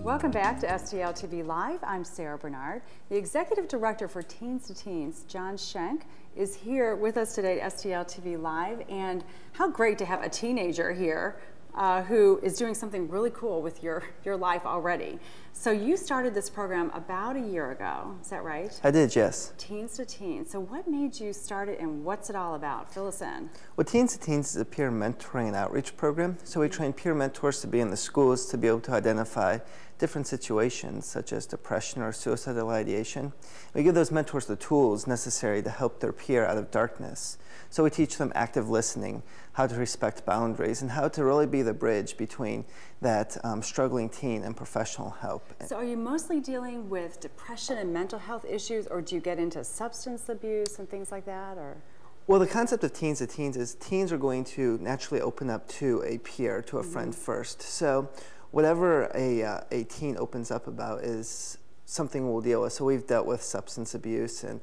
Welcome back to STL TV Live. I'm Sarah Bernard. The Executive Director for Teens to Teens, John Schenk, is here with us today at STL TV Live. And how great to have a teenager here who is doing something really cool with your life already. So you started this program about a year ago, is that right? I did, yes. Teens to Teens. So what made you start it and what's it all about? Fill us in. Well, Teens to Teens is a peer mentoring and outreach program. So we train peer mentors to be in the schools to be able to identify different situations such as depression or suicidal ideation. We give those mentors the tools necessary to help their peer out of darkness. So we teach them active listening, how to respect boundaries, and how to really be the bridge between that struggling teen and professional help. So are you mostly dealing with depression and mental health issues, or do you get into substance abuse and things like that? Or? Well, the concept of Teens to Teens is teens are going to naturally open up to a peer, to a friend first. So whatever a teen opens up about is something we'll deal with. So we've dealt with substance abuse and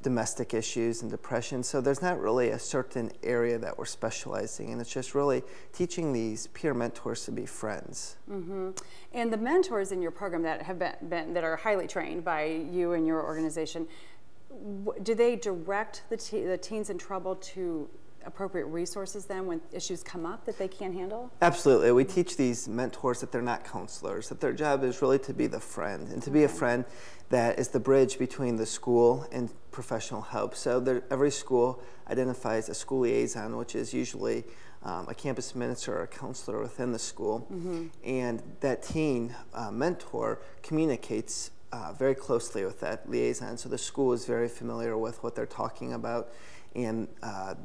domestic issues and depression. So there's not really a certain area that we're specializing in. It's just really teaching these peer mentors to be friends. And the mentors in your program that have that are highly trained by you and your organization, do they direct the teens in trouble to appropriate resources then when issues come up that they can't handle? Absolutely. We teach these mentors that they're not counselors, that their job is really to be the friend, and to be a friend that is the bridge between the school and professional help. So every school identifies a school liaison, which is usually a campus minister or a counselor within the school. And that teen mentor communicates very closely with that liaison. So the school is very familiar with what they're talking about, and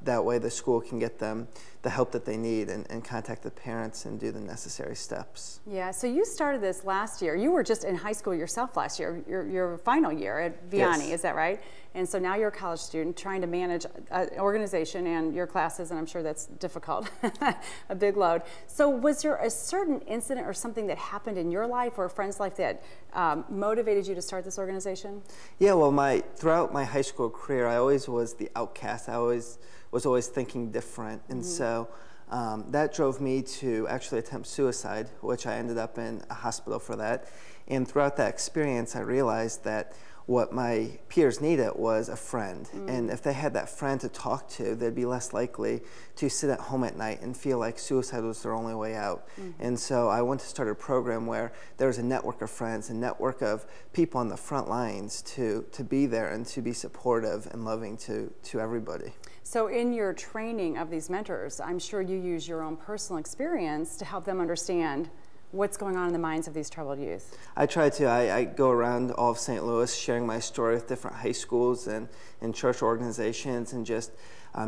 that way the school can get them the help that they need and contact the parents and do the necessary steps. Yeah, so you started this last year. You were just in high school yourself last year, your final year at Vianney, is that right? And so now you're a college student trying to manage an organization and your classes, and I'm sure that's difficult, a big load. So was there a certain incident or something that happened in your life or a friend's life that motivated you to start this organization? Yeah, well, throughout my high school career, I always was the outcast. I was always thinking different, and so that drove me to actually attempt suicide, which I ended up in a hospital for that. And throughout that experience, I realized that what my peers needed was a friend. And if they had that friend to talk to, they'd be less likely to sit at home at night and feel like suicide was their only way out. And so I wanted to start a program where there was a network of friends, a network of people on the front lines to be there and to be supportive and loving to everybody. So in your training of these mentors, I'm sure you use your own personal experience to help them understand what's going on in the minds of these troubled youth. I try to. I go around all of St. Louis sharing my story with different high schools and church organizations, and just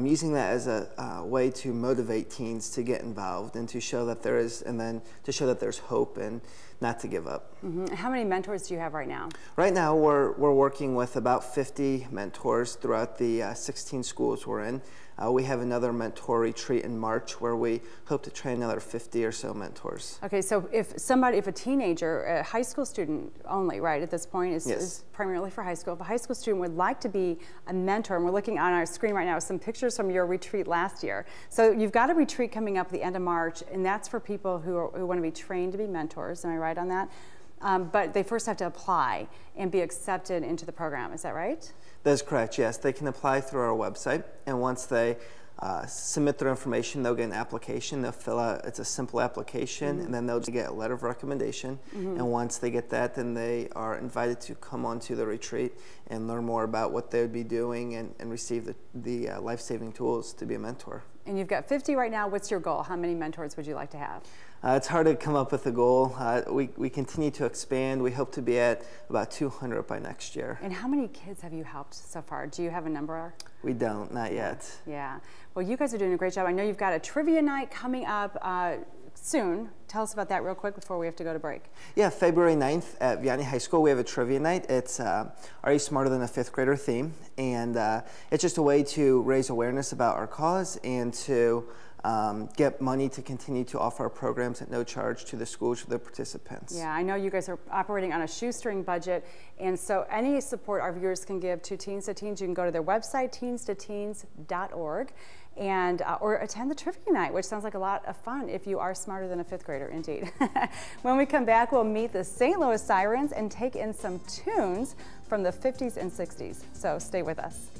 using that as a way to motivate teens to get involved and to show that there is, and then to show that there's hope and not to give up. How many mentors do you have right now? Right now we're working with about 50 mentors throughout the 16 schools we're in. We have another mentor retreat in March where we hope to train another 50 or so mentors. Okay, so if a teenager, a high school student only, right, at this point is primarily for high school, if a high school student would like to be a mentor, and we're looking on our screen right now with some pictures from your retreat last year. So you've got a retreat coming up at the end of March, and that's for people who want to be trained to be mentors, am I right on that? But they first have to apply and be accepted into the program, is that right? That's correct, yes. They can apply through our website, and once they submit their information, they'll get an application. They'll fill out, it's a simple application, and then they'll just get a letter of recommendation. And once they get that, then they are invited to come onto the retreat and learn more about what they would be doing and receive the life-saving tools to be a mentor. And you've got 50 right now. What's your goal? How many mentors would you like to have? It's hard to come up with a goal. We continue to expand. We hope to be at about 200 by next year. And how many kids have you helped so far? Do you have a number? We don't, not yet. Yeah. Well, you guys are doing a great job. I know you've got a trivia night coming up soon. Tell us about that real quick before we have to go to break. Yeah, February 9th at Vianney High School, we have a trivia night. It's Are You Smarter Than a Fifth Grader theme, and it's just a way to raise awareness about our cause and to get money to continue to offer our programs at no charge to the schools for the participants. Yeah, I know you guys are operating on a shoestring budget, and so any support our viewers can give to Teens to Teens, you can go to their website, teenstoteens.org, and or attend the trivia night, which sounds like a lot of fun if you are smarter than a 5th grader, indeed. When we come back, we'll meet the St. Louis Sirens and take in some tunes from the 50s and 60s, so stay with us.